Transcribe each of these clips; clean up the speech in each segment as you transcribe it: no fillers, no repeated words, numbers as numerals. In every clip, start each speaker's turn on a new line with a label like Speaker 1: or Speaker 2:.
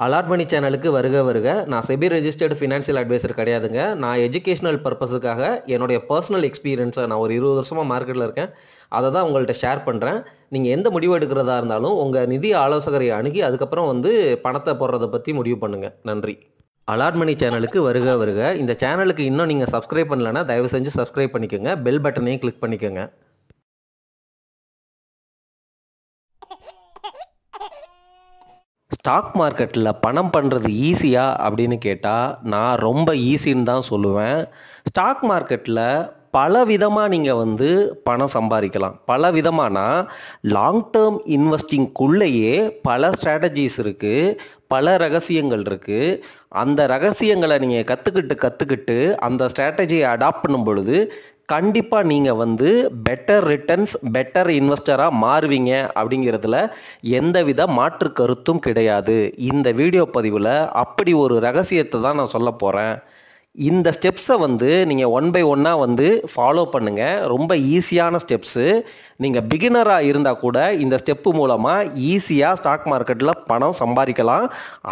Speaker 1: Allot மணி சேனலுக்கு வருக வருக. நான் செபி ரெஜிஸ்டர்டு ஃபினான்ஷியல் அட்வைசர் கிடையாதுங்க. நான் எஜுகேஷனல் பர்பஸுக்காக என்னுடைய பர்சனல் எக்ஸ்பீரியன்ஸை நான் ஒரு 20 வருஷமாக மார்க்கெட்டில் இருக்கேன். அதை தான் உங்கள்கிட்ட ஷேர் பண்ணுறேன். நீங்கள் எந்த முடிவு எடுக்கிறதா இருந்தாலும் உங்கள் நிதி ஆலோசகரை அணுகி அதுக்கப்புறம் பணத்தை போடுறதை பற்றி முடிவு பண்ணுங்கள். நன்றி. அலாட் மணி சேனலுக்கு வருக வருக. இந்த சேனலுக்கு இன்னும் நீங்கள் சப்ஸ்கிரைப் பண்ணலைன்னா தயவு செஞ்சு சப்ஸ்கிரைப் பண்ணிக்கோங்க. பெல் பட்டனையும் கிளிக் பண்ணிக்கோங்க. ஸ்டாக் மார்க்கெட்டில் பணம் பண்ணுறது ஈஸியா அப்படின்னு கேட்டால் நான் ரொம்ப ஈஸின்னு தான் சொல்லுவேன். ஸ்டாக் மார்க்கெட்டில் பல விதமாக நீங்கள் பணம் சம்பாதிக்கலாம். பல விதமானா லாங் டேர்ம் இன்வெஸ்டிங்குள்ளேயே பல ஸ்ட்ராட்டஜிஸ் இருக்குது, பல ரகசியங்கள் இருக்குது. அந்த ரகசியங்களை நீங்கள் கற்றுக்கிட்டு அந்த ஸ்ட்ராட்டஜியை அடாப்ட் பண்ணும் பொழுது கண்டிப்பாக நீங்கள் பெட்டர் ரிட்டர்ன்ஸ், பெட்டர் இன்வெஸ்டராக மாறுவீங்க அப்படிங்கிறதுல எந்தவித மாற்று கருத்தும் கிடையாது. இந்த வீடியோ பதிவில் அப்படி ஒரு ரகசியத்தை தான் நான் சொல்ல போகிறேன். இந்த ஸ்டெப்ஸை நீங்கள் ஒன் பை ஒன்னாக ஃபாலோ பண்ணுங்கள். ரொம்ப ஈஸியான ஸ்டெப்ஸு. நீங்கள் பிகினராக இருந்தால் கூட இந்த ஸ்டெப்பு மூலமாக ஈஸியாக ஸ்டாக் மார்க்கெட்டில் பணம் சம்பாதிக்கலாம்.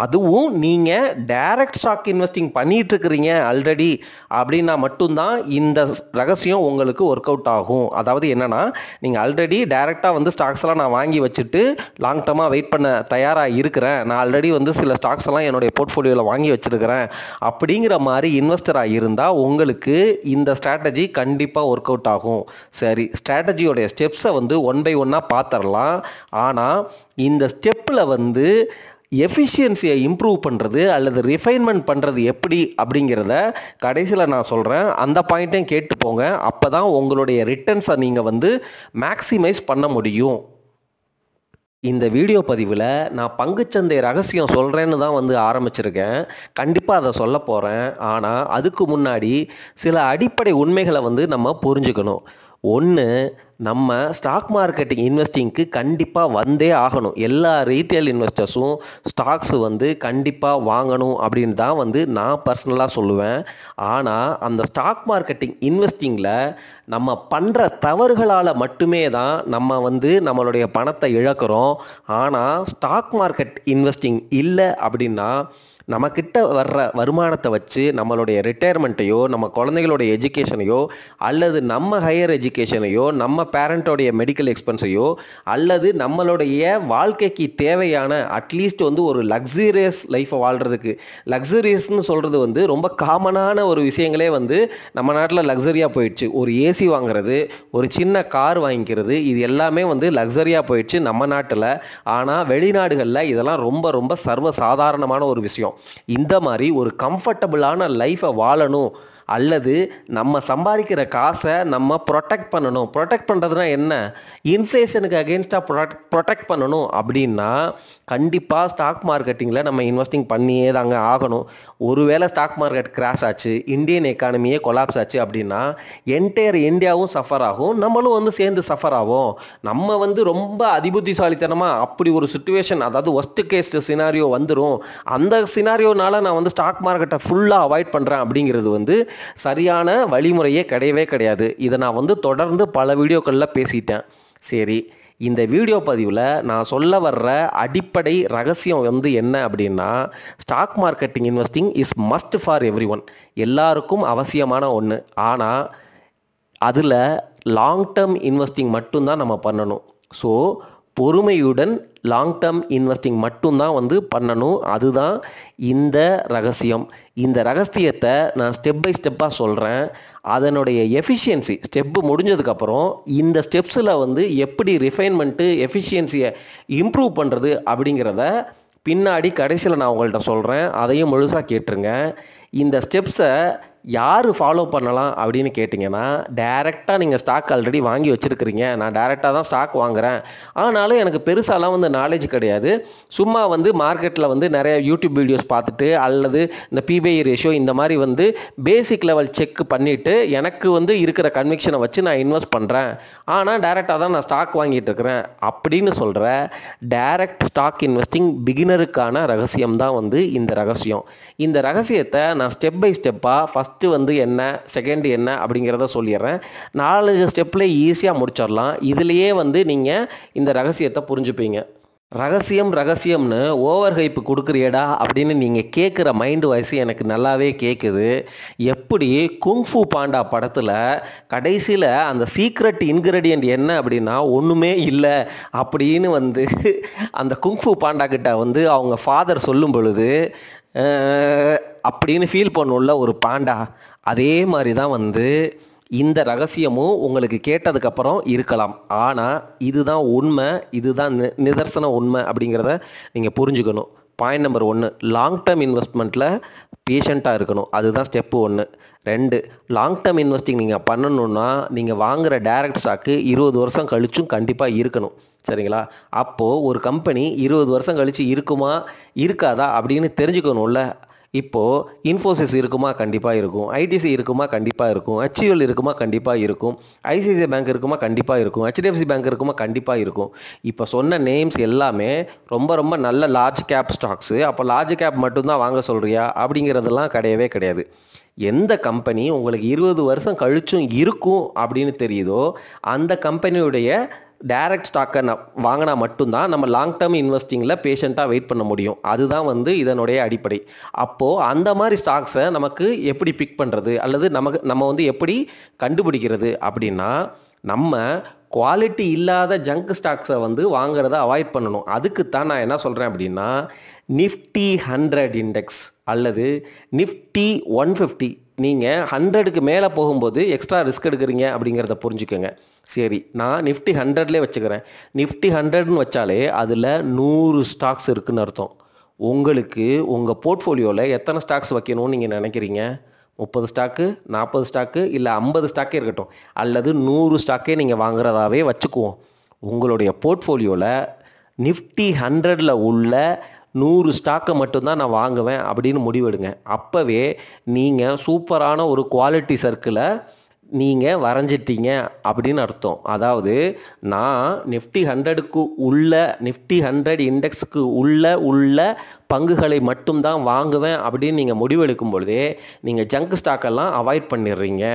Speaker 1: அதுவும் நீங்கள் டைரக்ட் ஸ்டாக் இன்வெஸ்டிங் பண்ணிகிட்ருக்கிறீங்க ஆல்ரெடி அப்படின்னா மட்டும்தான் இந்த ரகசியம் உங்களுக்கு ஒர்க் அவுட் ஆகும். அதாவது என்னென்னா, நீங்கள் ஆல்ரெடி டைரெக்டாக ஸ்டாக்ஸ்லாம் நான் வாங்கி வச்சுட்டு லாங் டர்மாக வெயிட் பண்ண தயாராக இருக்கிறேன், நான் ஆல்ரெடி சில ஸ்டாக்ஸ் எல்லாம் என்னுடைய போர்ட்ஃபோலியோவில் வாங்கி வச்சுருக்கிறேன் அப்படிங்கிற மாதிரி இன்வெஸ்டராக இருந்தால் உங்களுக்கு இந்த ஸ்ட்ராட்டஜி கண்டிப்பாக ஒர்க் அவுட் ஆகும். சரி, ஸ்ட்ராட்டஜியோடைய ஸ்டெப்ஸை ஒன் பை ஒன்னாக பார்த்துடலாம். ஆனால் இந்த ஸ்டெப்பில் எஃபிஷியன்சியை இம்ப்ரூவ் பண்ணுறது அல்லது ரிஃபைன்மெண்ட் பண்ணுறது எப்படி அப்படிங்கிறத கடைசியில் நான் சொல்கிறேன். அந்த பாயிண்ட்டையும் கேட்டு போங்க. அப்போ தான் உங்களுடைய ரிட்டர்ன்ஸை நீங்கள் மேக்ஸிமைஸ் பண்ண முடியும். இந்த வீடியோ பதிவில் நான் பங்குச்சந்தை ரகசியம் சொல்கிறேன்னு தான் ஆரம்பிச்சிருக்கேன். கண்டிப்பாக அதை சொல்ல போகிறேன். ஆனால் அதுக்கு முன்னாடி சில அடிப்படை உண்மைகளை நம்ம புரிஞ்சுக்கணும். ஒன்று, நம்ம ஸ்டாக் மார்க்கெட்டிங் இன்வெஸ்டிங்க்கு கண்டிப்பாக வந்தே ஆகணும். எல்லா ரீட்டைல் இன்வெஸ்டர்ஸும் ஸ்டாக்ஸ் கண்டிப்பாக வாங்கணும் அப்படின்னு தான் நான் பர்சனலாக சொல்லுவேன். ஆனால் அந்த ஸ்டாக் மார்க்கெட்டிங் இன்வெஸ்டிங்கில் நம்ம பண்ணுற தவறுகளால் மட்டுமே தான் நம்ம நம்மளுடைய பணத்தை இழக்கிறோம். ஆனால் ஸ்டாக் மார்க்கெட் இன்வெஸ்டிங் இல்லை அப்படின்னா நம்மக்கிட்ட வர்ற வருமானத்தை வச்சு நம்மளுடைய ரிட்டையர்மெண்ட்டையோ, நம்ம குழந்தைகளுடைய எஜுகேஷனையோ, அல்லது நம்ம ஹையர் எஜுகேஷனையோ, நம்ம பேரண்ட்டோடைய மெடிக்கல் எக்ஸ்பென்ஸையோ, அல்லது நம்மளுடைய வாழ்க்கைக்கு தேவையான அட்லீஸ்ட் ஒரு லக்ஸூரியஸ் லைஃப்பை வாழ்கிறதுக்கு, லக்ஸூரியஸ்னு சொல்கிறது ரொம்ப காமனான ஒரு விஷயங்களே நம்ம நாட்டில் லக்ஸரியாக போயிடுச்சு. ஒரு ஏசி வாங்குறது, ஒரு சின்ன கார் வாங்கிக்கிறது, இது எல்லாமே லக்ஸரியாக போயிடுச்சு நம்ம நாட்டில். ஆனால் வெளிநாடுகளில் இதெல்லாம் ரொம்ப ரொம்ப சர்வசாதாரணமான ஒரு விஷயம். இந்த மாதிரி ஒரு கம்ஃபர்டபுளான லைஃப்பை வாழணும், அல்லது நம்ம சம்பாதிக்கிற காசை நம்ம ப்ரொடெக்ட் பண்ணணும். ப்ரொடெக்ட் பண்ணுறதுனா என்ன? இன்ஃப்ளேஷனுக்கு அகெயின்ஸ்டாக ப்ரொடெக்ட் பண்ணணும் அப்படின்னா கண்டிப்பாக ஸ்டாக் மார்க்கெட்டிங்கில் நம்ம இன்வெஸ்டிங் பண்ணியே தாங்க ஆகணும். ஒருவேளை ஸ்டாக் மார்க்கெட் கிராஷ் ஆச்சு, இந்தியன் எக்கானமியே கொலாப்ஸ் ஆச்சு அப்படின்னா என்டையர் இந்தியாவும் சஃபர் ஆகும், நம்மளும் சேர்ந்து சஃபர் ஆகும். நம்ம ரொம்ப அதிபுத்திசாலித்தனமாக அப்படி ஒரு சுச்சுவேஷன், அதாவது ஒஸ்ட் கேஸ் சினாரியோ வந்துடும். அந்த சினாரியோனால நான் ஸ்டாக் மார்க்கெட்டை ஃபுல்லாக அவாய்ட் பண்ணுறேன் அப்படிங்கிறது சரியான வழிமுறையே கிடையவே கிடையாது. இதை நான் தொடர்ந்து பல வீடியோக்களில் பேசிட்டேன். சரி, இந்த வீடியோ பதிவில் நான் சொல்ல வர்ற அடிப்படை ரகசியம் என்ன அப்படின்னா, stock marketing investing is must for everyone. எல்லாருக்கும் அவசியமான ஒன்று. ஆனால் அதில் லாங் டேர்ம் இன்வெஸ்டிங் மட்டும்தான் நம்ம பண்ணணும். ஸோ பொறுமையுடன் லாங் டேர்ம் இன்வெஸ்டிங் மட்டும்தான் பண்ணணும். அதுதான் இந்த ரகசியம். இந்த ரகசியத்தை நான் ஸ்டெப் பை ஸ்டெப்பாக சொல்கிறேன். அதனுடைய எஃபிஷியன்சி ஸ்டெப்பு முடிஞ்சதுக்கப்புறம் இந்த ஸ்டெப்ஸில் எப்படி ரிஃபைன்மெண்ட்டு, எஃபிஷியன்சியை இம்ப்ரூவ் பண்ணுறது அப்படிங்கிறத பின்னாடி கடைசியில் நான் உங்கள்கிட்ட சொல்கிறேன். அதையும் முழுசாக கேட்டுருங்க. இந்த ஸ்டெப்ஸை யார் ஃபாலோ பண்ணலாம் அப்படின்னு கேட்டிங்கன்னா, டைரெக்டாக நீங்கள் ஸ்டாக் ஆல்ரெடி வாங்கி வச்சுருக்கிறீங்க, நான் டைரெக்டாக தான் ஸ்டாக் வாங்குகிறேன், ஆனாலும் எனக்கு பெருசாலாம் நாலேஜ் கிடையாது, சும்மா மார்க்கெட்டில் நிறைய யூடியூப் வீடியோஸ் பார்த்துட்டு அல்லது இந்த பிபிஐ ரேஷியோ இந்த மாதிரி பேசிக் லெவல் செக் பண்ணிவிட்டு எனக்கு இருக்கிற கன்விக்ஷனை வச்சு நான் இன்வெஸ்ட் பண்ணுறேன், ஆனால் டைரெக்டாக தான் நான் ஸ்டாக் வாங்கிட்டு இருக்கிறேன் அப்படின்னு சொல்கிற டைரக்ட் ஸ்டாக் இன்வெஸ்டிங் பிகினருக்கான ரகசியம் தான் இந்த ரகசியம். இந்த ரகசியத்தை நான் ஸ்டெப் பை ஸ்டெப்பாக ஃபஸ்ட்டு என்ன, செகண்ட் என்ன அப்படிங்கிறத சொல்லிடுறேன். 4 ஸ்டெப்பில் ஈஸியாக முடிச்சிடலாம். இதுலேயே நீங்கள் இந்த ரகசியத்தை புரிஞ்சுப்பீங்க. ரகசியம் ரகசியம்னு ஓவர் ஹைப் கொடுக்குறியடா அப்படின்னு நீங்கள் கேட்குற மைண்டு வாய்ஸ் எனக்கு நல்லாவே கேட்குது. எப்படி குங்ஃபு பாண்டா படத்தில் கடைசியில் அந்த சீக்ரெட் இன்க்ரெடியன்ட் என்ன அப்படின்னா ஒன்றுமே இல்லை அப்படின்னு அந்த குங்ஃபு பாண்டா கிட்ட அவங்க ஃபாதர் சொல்லும் பொழுது அப்படின்னு ஃபீல் பண்ணுள்ள ஒரு பாண்டா, அதே மாதிரி தான் இந்த ரகசியமும் உங்களுக்கு கேட்டதுக்கப்புறம் இருக்கலாம். ஆனால் இதுதான் உண்மை, இதுதான் நிதர்சன உண்மை அப்படிங்கிறத நீங்கள் புரிஞ்சுக்கணும். பாயிண்ட் நம்பர் 1, லாங் டேர்ம் இன்வெஸ்ட்மெண்ட்டில் பேஷண்ட்டாக இருக்கணும். அதுதான் ஸ்டெப்பு 1. 2, லாங் டேர்ம் இன்வெஸ்டிங் நீங்கள் பண்ணணுன்னா நீங்கள் வாங்குகிற டைரக்ட் ஸ்டாக்கு 20 வருஷம் கழிச்சும் கண்டிப்பாக இருக்கணும். சரிங்களா? அப்போது ஒரு கம்பெனி 20 வருஷம் கழித்து இருக்குமா இருக்காதா அப்படின்னு தெரிஞ்சுக்கணும்ல. இப்போது இன்ஃபோசிஸ் இருக்குமா? கண்டிப்பாக இருக்கும். ஐடிசி இருக்குமா? கண்டிப்பாக இருக்கும். HUL இருக்குமா? கண்டிப்பாக இருக்கும். ஐசிஐசிஐ பேங்க் இருக்குமா? கண்டிப்பாக இருக்கும். HDFC பேங்க் இருக்குமா? கண்டிப்பாக இருக்கும். இப்போ சொன்ன நேம்ஸ் எல்லாமே ரொம்ப ரொம்ப நல்ல லார்ஜ் கேப் ஸ்டாக்ஸு. அப்போ லார்ஜ் கேப் மட்டும்தான் வாங்க சொல்கிறியா அப்படிங்கிறதெல்லாம் கிடையவே கிடையாது. எந்த கம்பெனி உங்களுக்கு 20 வருஷம் கழிச்சும் இருக்கும் அப்படின்னு தெரியுதோ அந்த கம்பெனியுடைய டைரக்ட் ஸ்டாக்கை வாங்கினா மட்டும்தான் நம்ம லாங் டேர்ம் இன்வெஸ்டிங்கில் பேஷண்ட்டாக வெயிட் பண்ண முடியும். அதுதான் இதனுடைய அடிப்படை. அப்போது அந்த மாதிரி ஸ்டாக்ஸை நமக்கு எப்படி பிக் பண்ணுறது அல்லது நம்ம எப்படி கண்டுபிடிக்கிறது அப்படின்னா, நம்ம குவாலிட்டி இல்லாத ஜங்க் ஸ்டாக்ஸை வாங்குறத அவாய்ட் பண்ணணும். அதுக்குத்தான் நான் என்ன சொல்கிறேன் அப்படின்னா, நிஃப்டி 100 இண்டெக்ஸ் அல்லது நிஃப்டி 150. நீங்கள் 100க்கு மேலே போகும்போது எக்ஸ்ட்ரா ரிஸ்க் எடுக்கிறீங்க அப்படிங்கிறத புரிஞ்சுக்கோங்க. சரி, நான் நிஃப்டி 100லே வச்சுக்கிறேன். நிஃப்டி 100ன்னு வச்சாலே அதில் 100 ஸ்டாக்ஸ் இருக்குதுன்னு அர்த்தம். உங்களுக்கு உங்கள் போர்ட்ஃபோலியோவில் எத்தனை ஸ்டாக்ஸ் வைக்கணும்னு நீங்கள் நினைக்கிறீங்க? 30 ஸ்டாக்கு, 40 ஸ்டாக்கு, இல்லை 50 ஸ்டாக்கே இருக்கட்டும், அல்லது 100 ஸ்டாக்கே நீங்கள் வாங்குறதாவே வச்சுக்குவோம். உங்களுடைய போர்ட்ஃபோலியோவில் நிஃப்டி 100ல் உள்ள 100 ஸ்டாக்கை மட்டும்தான் நான் வாங்குவேன் அப்படின்னு முடிவெடுங்க. அப்போவே நீங்கள் சூப்பரான ஒரு குவாலிட்டி சர்க்கிளை நீங்கள் வரைஞ்சிட்டீங்க அப்படின்னு அர்த்தம். அதாவது நான் நிஃப்டி 100க்கு உள்ள நிஃப்டி 100 இண்டெக்ஸுக்கு உள்ள பங்குகளை மட்டும்தான் வாங்குவேன் அப்படின்னு நீங்கள் முடிவெடுக்கும் பொழுதே நீங்கள் ஜங்க் ஸ்டாக்கெல்லாம் அவாய்ட் பண்ணிடுறீங்க.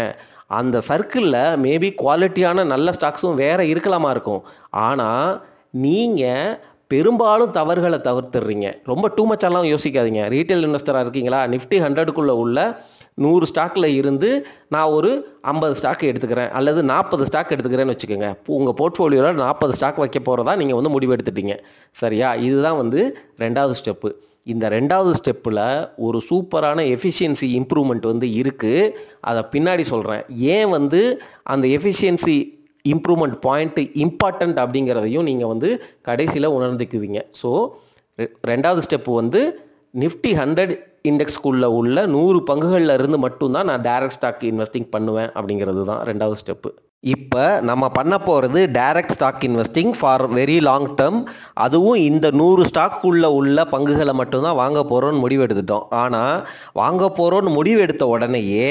Speaker 1: அந்த சர்க்கிளில் மேபி குவாலிட்டியான நல்ல ஸ்டாக்ஸும் வேறு இருக்கலாமா இருக்கும். ஆனால் நீங்கள் பெரும்பாலும் தவறுகளை தவிர்த்துடுறீங்க. ரொம்ப டூ மச்சாலாம் யோசிக்காதீங்க. ரீட்டைல் இன்வெஸ்டராக இருக்கீங்களா? நிஃப்டி 100க்குள்ளே உள்ள 100 ஸ்டாக்கில் இருந்து நான் ஒரு 50 ஸ்டாக் எடுத்துக்கிறேன் அல்லது 40 ஸ்டாக் எடுத்துக்கிறேன்னு வச்சுக்கோங்க. உங்கள் போர்ட்ஃபோலியோவில் 40 ஸ்டாக் வைக்க போகிறதா நீங்கள் முடிவு எடுத்துட்டீங்க. சரியா? இதுதான் 2வது ஸ்டெப்பு. இந்த 2வது ஸ்டெப்பில் ஒரு சூப்பரான எஃபிஷியன்சி இம்ப்ரூவ்மெண்ட் இருக்குது. அதை பின்னாடி சொல்கிறேன். ஏன் அந்த எஃபிஷியன்சி இம்ப்ரூவ்மெண்ட் பாயிண்ட்டு இம்பார்ட்டண்ட் அப்படிங்கிறதையும் நீங்கள் கடைசியில் உணர்ந்துக்குவீங்க. ஸோ 2வது ஸ்டெப்பு நிஃப்டி 100 இண்டெக்ஸ்க்குள்ளே உள்ள 100 பங்குகளில் இருந்து மட்டும்தான் நான் டைரக்ட் ஸ்டாக் இன்வெஸ்டிங் பண்ணுவேன் அப்படிங்கிறது தான் 2வது ஸ்டெப்பு. இப்போ நம்ம பண்ண போகிறது direct stock investing for very long term. அதுவும் இந்த 100 ஸ்டாக்குள்ளே உள்ள பங்குகளை மட்டும்தான் வாங்க போகிறோன்னு முடிவு எடுத்துட்டோம். ஆனால் வாங்க போகிறோன்னு முடிவு எடுத்த உடனேயே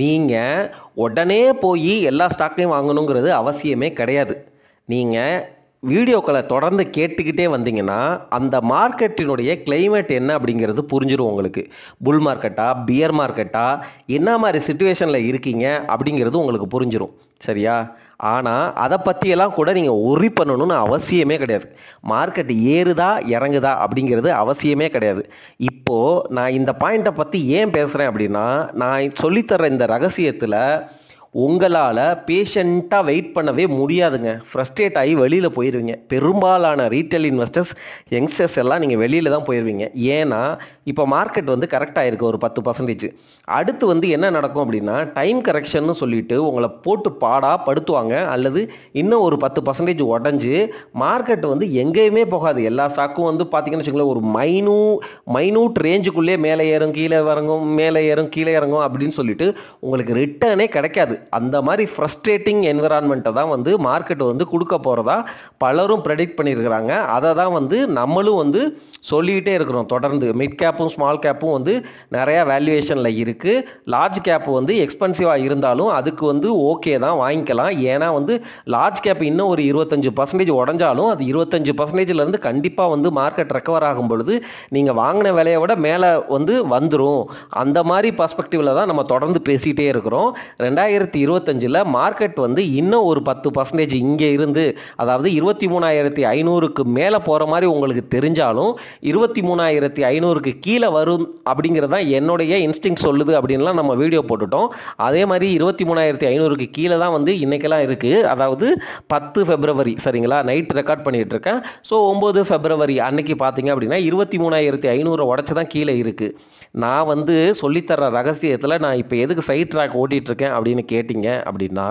Speaker 1: நீங்கள் உடனே போய் எல்லா ஸ்டாக்கையும் வாங்கணுங்கிறது அவசியமே கிடையாது. நீங்கள் வீடியோக்களை தொடர்ந்து கேட்டுக்கிட்டே வந்தீங்கன்னா அந்த மார்க்கெட்டினுடைய கிளைமேட் என்ன அப்படிங்கிறது புரிஞ்சிடும் உங்களுக்கு. புல் மார்க்கெட்டா, பியர் மார்க்கெட்டா, என்ன மாதிரி சிச்சுவேஷனில் இருக்கீங்க அப்படிங்கிறது உங்களுக்கு புரிஞ்சிடும். சரியா? ஆனால் அதை பற்றியெல்லாம் கூட நீங்கள் ஒரி பண்ணணும்னு அவசியமே கிடையாது. மார்க்கெட் ஏறுதா இறங்குதா அப்படிங்கிறது அவசியமே கிடையாது. இப்போது நான் இந்த பாயிண்ட்டை பற்றி ஏன் பேசுகிறேன் அப்படின்னா, நான் சொல்லித்தர இந்த ரகசியத்தில் உங்களால் பேஷண்ட்டாக வெயிட் பண்ணவே முடியாதுங்க. ஃப்ரஸ்ட்ரேட் ஆகி வெளியில் போயிடுவீங்க. பெரும்பாலான ரீட்டைல் இன்வெஸ்டர்ஸ், யங்ஸ்டர்ஸ் எல்லாம் நீங்கள் வெளியில் தான் போயிடுவீங்க. ஏன்னா இப்போ மார்க்கெட் கரெக்டாக இருக்குது ஒரு 10%. அடுத்து என்ன நடக்கும் அப்படின்னா, டைம் கரெக்ஷன்னு சொல்லிட்டு உங்களை போட்டு பாடாக படுத்துவாங்க. அல்லது இன்னும் ஒரு 10% உடஞ்சி மார்க்கெட் எங்கேயுமே போகாது. எல்லா ஸ்டாக்கும் பார்த்தீங்கன்னு வச்சுக்கோங்களேன், ஒரு மைனூட் ரேஞ்சுக்குள்ளே மேலே ஏறும் கீழே இறங்கும், மேலே ஏறும் கீழே இறங்கும் அப்படின்னு சொல்லிட்டு உங்களுக்கு ரிட்டர்னே கிடைக்காது. அந்த மாதிரி ஃப்ரஸ்ட்ரேட்டிங் என்விரான்மெண்ட்டை தான் மார்க்கெட் கொடுக்க போகிறதா பலரும் ப்ரெடிக்ட் பண்ணியிருக்கிறாங்க. அதை தான் நம்மளும் சொல்லிக்கிட்டே இருக்கிறோம் தொடர்ந்து. மிட் கேப்பும் ஸ்மால் கேப்பும் நிறையா வேல்யூவேஷனில் இருக்குது. லார்ஜ் கேப்பு எக்ஸ்பென்சிவாக இருந்தாலும் அதுக்கு ஓகே தான், வாங்கிக்கலாம். ஏன்னா லார்ஜ் கேப் இன்னும் ஒரு 25% உடஞ்சாலும் அது 25%லேருந்து கண்டிப்பாக மார்க்கெட் ரெக்கவர் ஆகும் பொழுது நீங்கள் வாங்கின விலையை விட மேலே வந்துடும். அந்த மாதிரி பர்ஸ்பெக்டிவில் தான் நம்ம தொடர்ந்து பேசிகிட்டே இருக்கிறோம். 2023 2025ல் மார்க்கெட் வந்து இன்னும் ஒரு 10% இங்கே இருந்து, அதாவது 23,500க்கு மேலே போகிற மாதிரி உங்களுக்கு தெரிஞ்சாலும் 23,500க்கு கீழே வரும் அப்படிங்கிறது தான் என்னுடைய இன்ஸ்டிங் சொல்லுது அப்படின்லாம் நம்ம வீடியோ போட்டுட்டோம். அதே மாதிரி 23,500க்கு கீழே தான் வந்து இன்றைக்கெல்லாம் இருக்குது. அதாவது 10 February சரிங்களா, நைட் ரெக்கார்ட் பண்ணிகிட்டு இருக்கேன். ஸோ 9 February அன்னைக்கு பார்த்தீங்க அப்படின்னா 23,500 உடச்சி தான் கீழே இருக்குது. நான் வந்து சொல்லித்தர ரகசியத்தில் நான் இப்போ எதுக்கு சைட் ட்ராக் ஓட்டிகிட்ருக்கேன் அப்படின்னு கேட்டிங்க அப்படின்னா,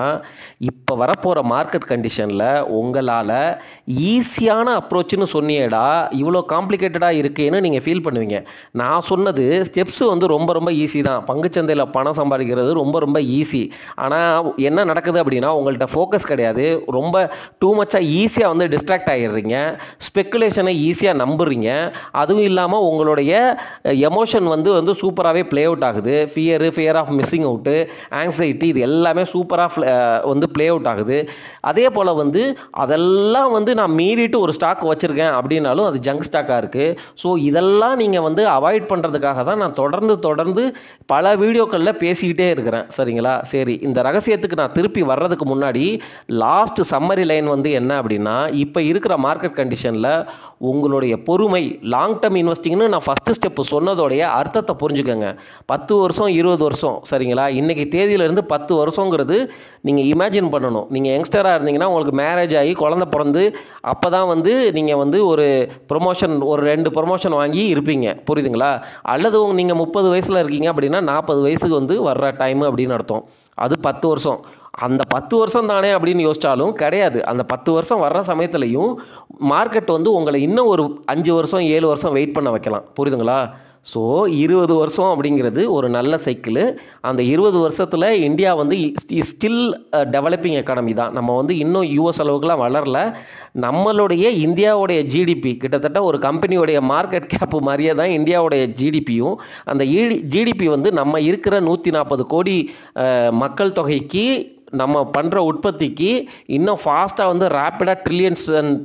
Speaker 1: இப்போ வரப்போகிற மார்க்கெட் கண்டிஷனில் உங்களால் ஈஸியான அப்ரோச்சுன்னு சொன்னியேடா இவ்வளோ காம்ப்ளிகேட்டடாக இருக்கேன்னு நீங்கள் ஃபீல் பண்ணுவீங்க. நான் சொன்னது ஸ்டெப்ஸு வந்து ரொம்ப ரொம்ப ஈஸி தான். பங்குச்சந்தையில் பணம் சம்பாதிக்கிறது ரொம்ப ரொம்ப ஈஸி. ஆனால் என்ன நடக்குது அப்படின்னா, உங்கள்கிட்ட ஃபோக்கஸ் கிடையாது. ரொம்ப டூ மச்சாக ஈஸியாக வந்து டிஸ்ட்ராக்ட் ஆகிடுறீங்க. ஸ்பெக்குலேஷனை ஈஸியாக நம்புறீங்க. அதுவும் இல்லாமல் உங்களுடைய எமோஷன் வந்து சூப்பராகவே ப்ளே அவுட் ஆகுது. Fear of missing out, anxiety, இது எல்லாமே சூப்பராக வந்து ப்ளே அவுட் ஆகுது. அதே போல் வந்து அதெல்லாம் வந்து நான் மீறிட்டு ஒரு ஸ்டாக் வச்சுருக்கேன் அப்படின்னாலும் அது ஜங்க் ஸ்டாக்காக இருக்குது. ஸோ இதெல்லாம் நீங்கள் வந்து அவாய்ட் பண்ணுறதுக்காக தான் நான் தொடர்ந்து பல வீடியோக்களில் பேசிக்கிட்டே இருக்கிறேன் சரிங்களா. சரி, இந்த ரகசியத்துக்கு நான் திருப்பி வர்றதுக்கு முன்னாடி லாஸ்ட் சம்மரி லைன் வந்து என்ன அப்படின்னா, இப்போ இருக்கிற மார்க்கெட் கண்டிஷனில் உங்களுடைய பொறுமை, லாங் டேர்ம் இன்வெஸ்டிங்னு நான் ஃபஸ்ட்டு ஸ்டெப்பு சொன்னதோடைய அர்த்தத்தை புரிஞ்சுக்கோங்க. 10 வருஷம் 20 வருஷம் சரிங்களா. இன்றைக்கி தேதியிலேருந்து 10 வருஷங்கிறது நீங்கள் இமேஜின் பண்ணணும். நீங்கள் யங்ஸ்டராக இருந்தீங்கன்னா உங்களுக்கு மேரேஜ் ஆகி குழந்தை பிறந்து அப்போ தான் வந்து நீங்கள் வந்து ஒரு ப்ரொமோஷன், ஒரு 2 ப்ரொமோஷன் வாங்கி இருப்பீங்க, புரியுதுங்களா. அல்லது நீங்கள் 30 வயசில் இருக்கீங்க அப்படின்னா 40 வயசுக்கு வந்து வர்ற டைமு அப்படின்னு அர்த்தம். அது 10 வருஷம். அந்த 10 வருஷம் தானே அப்படின்னு யோசித்தாலும் கிடையாது. அந்த 10 வருஷம் வர்ற சமயத்துலையும் மார்க்கெட் வந்து உங்களை இன்னும் ஒரு 5 வருஷம் 7 வருஷம் வெயிட் பண்ண வைக்கலாம், புரியுதுங்களா. ஸோ 20 வருஷம் அப்படிங்கிறது ஒரு நல்ல சைக்கிள். அந்த 20 வருஷத்தில் இந்தியா வந்து ஸ்டில் டெவலப்பிங் எக்கானமி தான். நம்ம வந்து இன்னும் யூஎஸ் அளவுக்குலாம் வளரல. நம்மளுடைய இந்தியாவுடைய ஜிடிபி கிட்டத்தட்ட ஒரு கம்பெனியோடைய மார்க்கெட் கேப்பு மாதிரியே தான் இந்தியாவுடைய ஜிடிபியும். அந்த ஜிடிபி வந்து நம்ம இருக்கிற 140 கோடி மக்கள் தொகைக்கு, நம்ம பண்ணுற உற்பத்திக்கு இன்னும் ஃபாஸ்ட்டாக வந்து ரேப்பிடாக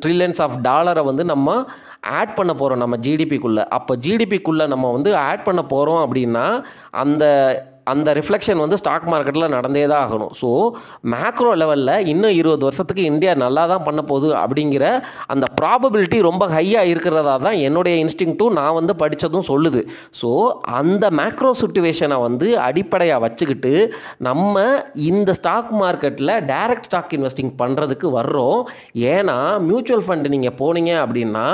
Speaker 1: ட்ரில்லியன்ஸ் ஆஃப் டாலரை வந்து நம்ம ஆட் பண்ண போகிறோம் நம்ம ஜிடிபிக்குள்ளே. அப்போ ஜிடிபிக்குள்ளே நம்ம வந்து ஆட் பண்ண போகிறோம் அப்படின்னா அந்த ரிஃப்ளெக்ஷன் வந்து ஸ்டாக் மார்க்கெட்டில் நடந்தே தான் ஆகணும். ஸோ மேக்ரோ லெவலில் இன்னும் 20 வருஷத்துக்கு இந்தியா நல்லா தான் பண்ண போகுது அப்படிங்கிற அந்த ப்ராபபிலிட்டி ரொம்ப ஹையாக இருக்கிறதா தான் என்னுடைய இன்ஸ்டிங்க்ட்டும் நான் வந்து படித்ததும் சொல்லுது. ஸோ அந்த மேக்ரோ சிச்சுவேஷனை வந்து அடிப்படையாக வச்சுக்கிட்டு நம்ம இந்த ஸ்டாக் மார்க்கெட்டில் டைரக்ட் ஸ்டாக் இன்வெஸ்டிங் பண்ணுறதுக்கு வர்றோம். ஏன்னா மியூச்சுவல் ஃபண்டு நீங்கள் போனீங்க அப்படின்னா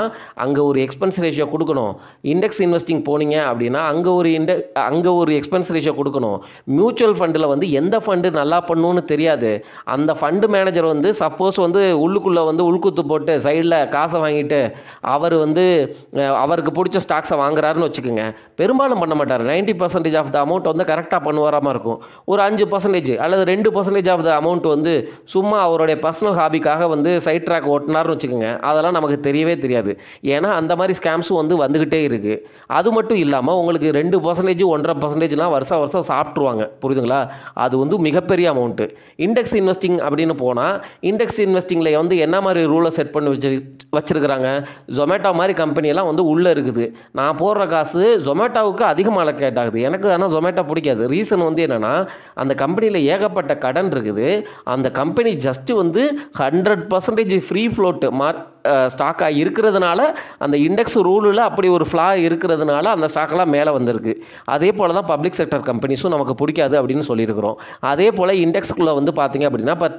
Speaker 1: அங்கே ஒரு எக்ஸ்பென்ஸ் ரேஷியோ கொடுக்கணும். இண்டெக்ஸ் இன்வெஸ்டிங் போனீங்க அப்படின்னா அங்கே ஒரு எக்ஸ்பென்ஸ் ரேஷியோ கொடுக்கணும். மியூச்சுவல் ஃபண்டில் வந்து எந்த ஃபண்டு நல்லா பண்ணுன்னு தெரியாது. அந்த ஃபண்டு மேனேஜர் வந்து சப்போஸ் வந்து உள்ளுக்குள்ளே வந்து உள்குத்து போட்டு சைடில் காசை வாங்கிட்டு அவர் வந்து அவருக்கு பிடிச்ச ஸ்டாக்ஸை வாங்குறாருன்னு வச்சுக்கோங்க, பெரும்பாலும் பண்ண மாட்டார். 90% ஆஃப் த அமௌண்ட் வந்து கரெக்டாக பண்ணுவாராமல் இருக்கும். ஒரு 5% அல்லது 2% ஆஃப் த அமௌண்ட் வந்து சும்மா அவருடைய பர்சனல் ஹாபிக்காக வந்து சைட் ட்ராக் ஓட்டினார்னு வச்சுக்கோங்க. அதெல்லாம் நமக்கு தெரியவே தெரியாது. ஏன்னா அந்த மாதிரி ஸ்கேம்ஸும் வந்து வந்துக்கிட்டே இருக்குது. அது மட்டும் இல்லாமல் உங்களுக்கு 2% 1.5%லாம் வருஷம் சாப்பிட்ருவாங்க, புரியுதுங்களா. அது வந்து மிகப்பெரிய அமௌண்ட்டு. இண்டெக்ஸ் இன்வெஸ்டிங் அப்படின்னு போனால் இண்டெக்ஸ் இன்வெஸ்டிங்கில் வந்து என்ன மாதிரி ரூலை செட் பண்ணி வச்சுருக்கிறாங்க. ஜொமேட்டோ மாதிரி கம்பெனியெல்லாம் வந்து உள்ளே இருக்குது. நான் போடுற காசு ஜொமேட்டோவுக்கு அதிகமாக அலோகேட் ஆகுது. எனக்கு ஆனால் ஜொமேட்டோ பிடிக்காது. ரீசன் வந்து என்னென்னா அந்த கம்பெனியில் ஏகப்பட்ட கடன் இருக்குது. அந்த கம்பெனி ஜஸ்ட்டு வந்து 100% ஃப்ரீ ஃப்ளோட்டு ஸ்டாக்காக இருக்கிறதுனால அந்த இண்டெக்ஸ் ரூலில் அப்படி ஒரு ஃப்ளா இருக்கிறதுனால அந்த ஸ்டாக்கெல்லாம் மேலே வந்திருக்கு. அதே போல் தான் பப்ளிக் செக்டர் கம்பெனிஸும் நமக்கு பிடிக்காது அப்படின்னு சொல்லியிருக்கிறோம். அதே போல் இண்டெக்ஸுக்குள்ளே வந்து பார்த்திங்க அப்படின்னா இப்போ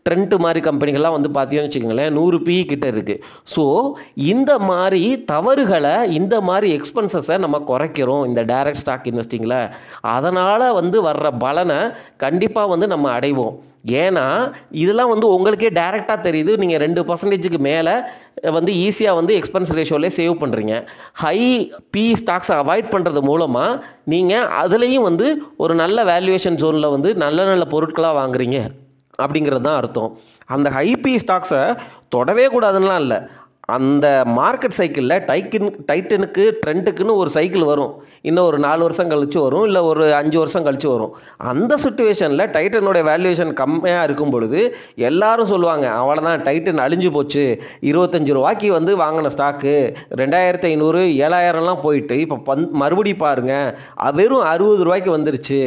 Speaker 1: ட்ரெண்ட் மாதிரி கம்பெனிகள்லாம் வந்து பார்த்தீங்கன்னு வச்சுக்கோங்களேன் 100 PE கிட்ட இருக்குது. ஸோ இந்த மாதிரி தவறுகளை, இந்த மாதிரி எக்ஸ்பென்சஸை நம்ம குறைக்கிறோம் இந்த டைரக்ட் ஸ்டாக் இன்வெஸ்டிங்கில். அதனால் வந்து வர்ற பலனை கண்டிப்பாக வந்து நம்ம அடைவோம். ஏன்னா இதெல்லாம் வந்து உங்களுக்கே டைரெக்டாக தெரியுது. நீங்கள் 2%க்கு மேலே வந்து ஈஸியாக வந்து எக்ஸ்பென்ஸ் ரேஷியோலே சேவ் பண்ணுறீங்க. ஹை PE ஸ்டாக்ஸை அவாய்ட் பண்ணுறது மூலமாக நீங்கள் அதுலேயும் வந்து ஒரு நல்ல வேல்யூவேஷன் ஜோனில் வந்து நல்ல பொருட்களாக வாங்குறீங்க அப்படிங்கிறது தான் அர்த்தம். அந்த ஹை PE ஸ்டாக்ஸை தொடவே கூடாதுன்னெலாம் இல்லை. அந்த மார்க்கெட் சைக்கிளில் டைட்டனுக்கு ட்ரெண்டுக்குன்னு ஒரு சைக்கிள் வரும். இன்னும் ஒரு 4 வருஷம் கழிச்சு வரும், இல்லை ஒரு 5 வருஷம் கழிச்சு வரும். அந்த சுச்சுவேஷனில் டைட்டனோட வேல்யூவேஷன் கம்மியாக இருக்கும் பொழுது எல்லாரும் சொல்லுவாங்க, அவ்வளோதான் டைட்டன் அழிஞ்சு போச்சு, 25 ரூபாய்க்கு வந்து வாங்கின ஸ்டாக்கு 2500 7000லாம் போயிட்டு இப்போ மறுபடியும் பாருங்கள் வெறும் 60 ரூபாய்க்கு வந்துருச்சு,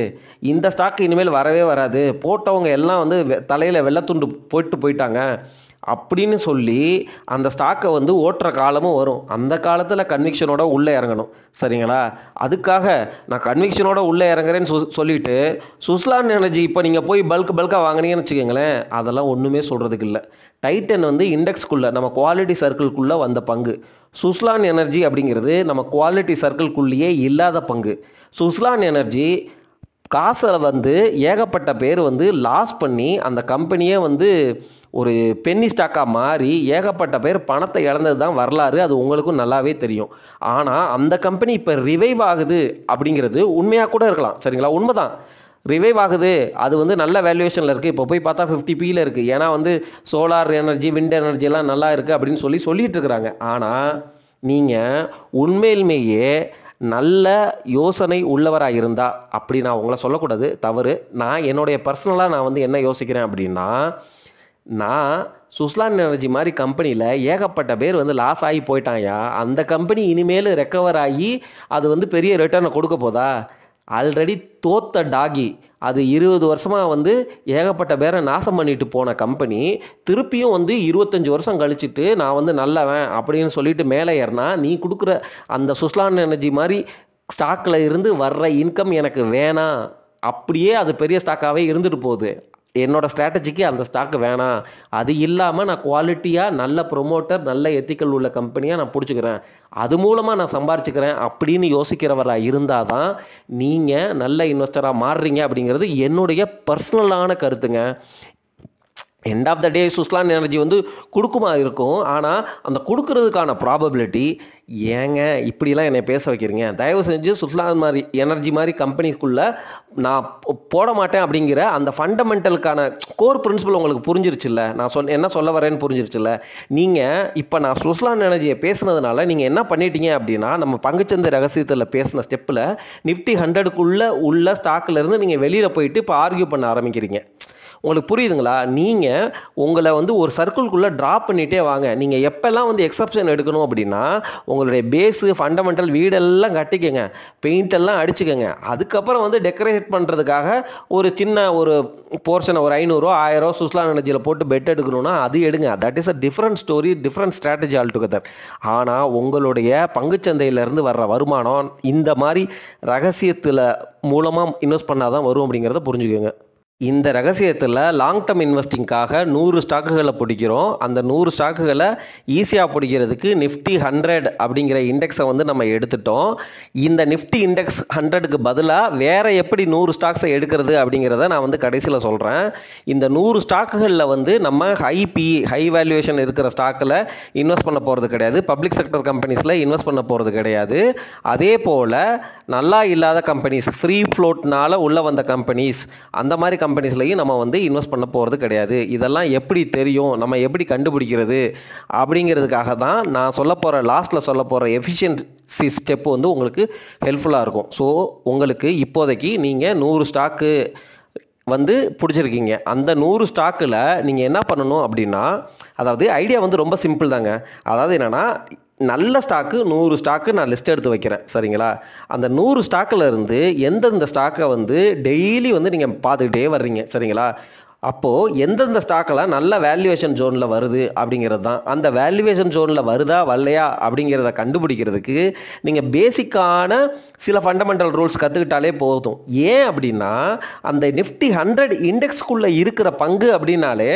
Speaker 1: இந்த ஸ்டாக்கு இனிமேல் வரவே வராது, போட்டவங்க எல்லாம் வந்து தலையில் வெள்ளத்துண்டு போயிட்டாங்க அப்படின்னு சொல்லி அந்த ஸ்டாக்கை வந்து ஓட்டுற காலமும் வரும். அந்த காலத்தில் கன்விக்ஷனோட உள்ளே இறங்கணும். சரிங்களா? அதுக்காக நான் கன்விக்ஷனோட உள்ளே இறங்குறேன்னு சொல்லிட்டு சுஸ்லான் எனர்ஜி இப்போ நீங்கள் போய் பல்காக வாங்கினீங்கன்னு வச்சுக்கோங்களேன், அதெல்லாம் ஒன்றுமே சொல்கிறதுக்கு இல்லை. டைட்டன் வந்து இண்டெக்ஸ்குள்ளே நம்ம குவாலிட்டி சர்க்கிள்குள்ளே வந்த பங்கு. சுஸ்லான் எனர்ஜி அப்படிங்கிறது நம்ம குவாலிட்டி சர்க்கிள்குள்ளேயே இல்லாத பங்கு. சுஸ்லான் எனர்ஜி காசை வந்து ஏகப்பட்ட பேர் வந்து லாஸ் பண்ணி அந்த கம்பெனியே வந்து ஒரு பென்னி ஸ்டாக்காக மாறி ஏகப்பட்ட பேர் பணத்தை இழந்தது தான் வரலாறு. அது உங்களுக்கும் நல்லாவே தெரியும். ஆனால் அந்த கம்பெனி இப்போ ரிவைவ் ஆகுது அப்படிங்கிறது உண்மையாக கூட இருக்கலாம். சரிங்களா? உண்மைதான், ரிவைவ் ஆகுது. அது வந்து நல்ல வேல்யூவேஷனில் இருக்குது. இப்போ போய் பார்த்தா 50Pயில் இருக்குது. ஏன்னா வந்து சோலார் எனர்ஜி, விண்ட் எனர்ஜிலாம் நல்லா இருக்குது அப்படின்னு சொல்லிட்டு இருக்கிறாங்க. ஆனால் நீங்கள் உண்மையிலுமேயே நல்ல யோசனை உள்ளவராக இருந்தால், அப்படி நான் உங்களை சொல்லக்கூடாது, தவறு. நான் என்னுடைய பர்சனலாக நான் வந்து என்ன யோசிக்கிறேன் அப்படின்னா, நான் சுஸ்லான் எனர்ஜி மாதிரி கம்பெனியில் ஏகப்பட்ட பேர் வந்து லாஸ் ஆகி போயிட்டாயா, அந்த கம்பெனி இனிமேல் ரெக்கவர் ஆகி அது வந்து பெரிய ரிட்டர்னை கொடுக்க போதா? ஆல்ரெடி தோத்த டாகி, அது 20 வருஷமாக வந்து ஏகப்பட்ட பேரை நாசம் பண்ணிட்டு போன கம்பெனி திருப்பியும் வந்து 25 வருஷம் கழிச்சிட்டு நான் வந்து நல்லவன் அப்படின்னு சொல்லிட்டு மேலே ஏறினா, நீ கொடுக்குற அந்த சுஸ்லான் எனர்ஜி மாதிரி ஸ்டாக்கில் இருந்து வர்ற இன்கம் எனக்கு வேணாம், அப்படியே அது பெரிய ஸ்டாக்காகவே இருந்துட்டு போகுது, என்னோடய ஸ்ட்ராட்டஜிக்கு அந்த ஸ்டாக்கு வேணாம், அது இல்லாமல் நான் குவாலிட்டியாக நல்ல ப்ரொமோட்டர் நல்ல எத்திக்கல் உள்ள கம்பெனியாக நான் பிடிச்சிக்கிறேன், அது மூலமாக நான் சம்பாரிச்சுக்கிறேன் அப்படின்னு யோசிக்கிறவராக இருந்தால் தான் நீங்கள் நல்ல இன்வெஸ்டராக மாறுறீங்க அப்படிங்கிறது என்னுடைய பர்சனலான கருத்துங்க. End of the day Suzlon Energy வந்து கொடுக்குமா இருக்கும். ஆனால் அந்த கொடுக்கறதுக்கான ப்ராபபிலிட்டி, ஏங்க இப்படிலாம் என்னை பேச வைக்கிறீங்க, தயவு செஞ்சு சுஸ்லான் மாதிரி எனர்ஜி மாதிரி கம்பெனிக்குள்ளே நான் போட மாட்டேன் அப்படிங்கிற அந்த ஃபண்டமெண்டலுக்கான கோர் பிரின்சிபல் உங்களுக்கு புரிஞ்சிருச்சுல்ல, நான் என்ன சொல்ல வரேன்னு புரிஞ்சிருச்சுல்ல. நீங்கள் இப்போ நான் சுஸ்லான் எனர்ஜியை பேசுனதுனால நீங்கள் என்ன பண்ணிட்டீங்க அப்படின்னா, நம்ம பங்குச்சந்தை ரகசியத்தில் பேசின ஸ்டெப்பில் நிஃப்டி 100க்குள்ளே உள்ள ஸ்டாக்கிலேருந்து நீங்கள் வெளியில் போயிட்டு இப்போ ஆர்கியூ பண்ண ஆரம்பிக்கிறீங்க. உங்களுக்கு புரியுதுங்களா? நீங்கள் உங்களை வந்து ஒரு சர்க்கிள்குள்ளே ட்ராப் பண்ணிகிட்டே வாங்க. நீங்கள் எப்போல்லாம் வந்து எக்ஸப்ஷன் எடுக்கணும் அப்படின்னா, உங்களுடைய பேஸு ஃபண்டமெண்டல் வீடெல்லாம் கட்டிக்கங்க, பெயிண்டெல்லாம் அடிச்சுக்கங்க. அதுக்கப்புறம் வந்து டெக்கரேட் பண்ணுறதுக்காக ஒரு சின்ன ஒரு போர்ஷனை ஒரு 500 1000 சுஸ்லான் எனர்ஜியில் போட்டு பெட் எடுக்கணும்னா அது எடுங்க. That is a different story, different strategy all together. ஆனால் உங்களுடைய பங்குச்சந்தையிலேருந்து வர்ற வருமானம் இந்த மாதிரி ரகசியத்தில் மூலமாக இன்வெஸ்ட் பண்ணால் தான் வரும் அப்படிங்கிறத புரிஞ்சுக்கோங்க. இந்த ரகசியத்தில் லாங் டேர்ம் இன்வெஸ்டிங்காக 100 ஸ்டாக்குகளை பிடிக்கிறோம். அந்த 100 ஸ்டாக்குகளை ஈஸியாக பிடிக்கிறதுக்கு நிஃப்டி 100 அப்படிங்கிற இண்டெக்ஸை வந்து நம்ம எடுத்துட்டோம். இந்த நிஃப்டி இண்டெக்ஸ் 100க்கு பதிலாக வேறு எப்படி 100 ஸ்டாக்ஸை எடுக்கிறது அப்படிங்கிறத நான் வந்து கடைசியில் சொல்கிறேன். இந்த 100 ஸ்டாக்குகளில் வந்து நம்ம ஹை வேல்யூவேஷன் இருக்கிற ஸ்டாக்கில் இன்வெஸ்ட் பண்ண போகிறது கிடையாது, பப்ளிக் செக்டர் கம்பெனிஸில் இன்வெஸ்ட் பண்ண போகிறது கிடையாது. அதே போல் நல்லா இல்லாத கம்பெனிஸ், ஃப்ரீ ஃப்ளோட்னால் உள்ளே வந்த கம்பெனிஸ், அந்த மாதிரி கம்பெனிஸ்லையும் நம்ம வந்து இன்வெஸ்ட் பண்ண போகிறது கிடையாது. இதெல்லாம் எப்படி தெரியும், நம்ம எப்படி கண்டுபிடிக்கிறது அப்படிங்கிறதுக்காக தான் நான் லாஸ்ட்டில் சொல்ல போகிற எஃபிஷியன்சி ஸ்டெப் வந்து உங்களுக்கு ஹெல்ப்ஃபுல்லாக இருக்கும். ஸோ உங்களுக்கு இப்போதைக்கு நீங்கள் 100 ஸ்டாக்கு வந்து பிடிச்சிருக்கீங்க. அந்த 100 ஸ்டாக்கில் நீங்கள் என்ன பண்ணணும் அப்படின்னா, அதாவது ஐடியா வந்து ரொம்ப சிம்பிள் தாங்க. அதாவது என்னென்னா, நல்ல ஸ்டாக்கு 100 ஸ்டாக்கு நான் லிஸ்ட் எடுத்து வைக்கிறேன். சரிங்களா? அந்த 100 ஸ்டாக்கில் இருந்து எந்தெந்த ஸ்டாக்கை வந்து டெய்லி வந்து நீங்கள் பார்த்துக்கிட்டே வர்றீங்க. சரிங்களா? அப்போது எந்தெந்த ஸ்டாக்கெல்லாம் நல்ல வேல்யூவேஷன் ஜோனில் வருது அப்படிங்கிறது தான். அந்த வேல்யூவேஷன் ஜோனில் வருதா வரலையா அப்படிங்கிறத கண்டுபிடிக்கிறதுக்கு நீங்கள் பேசிக்கான சில ஃபண்டமெண்டல் ரூல்ஸ் கற்றுக்கிட்டாலே போதும். ஏன் அப்படின்னா, அந்த நிஃப்டி 100 இண்டெக்ஸ்க்குள்ளே இருக்கிற பங்கு அப்படின்னாலே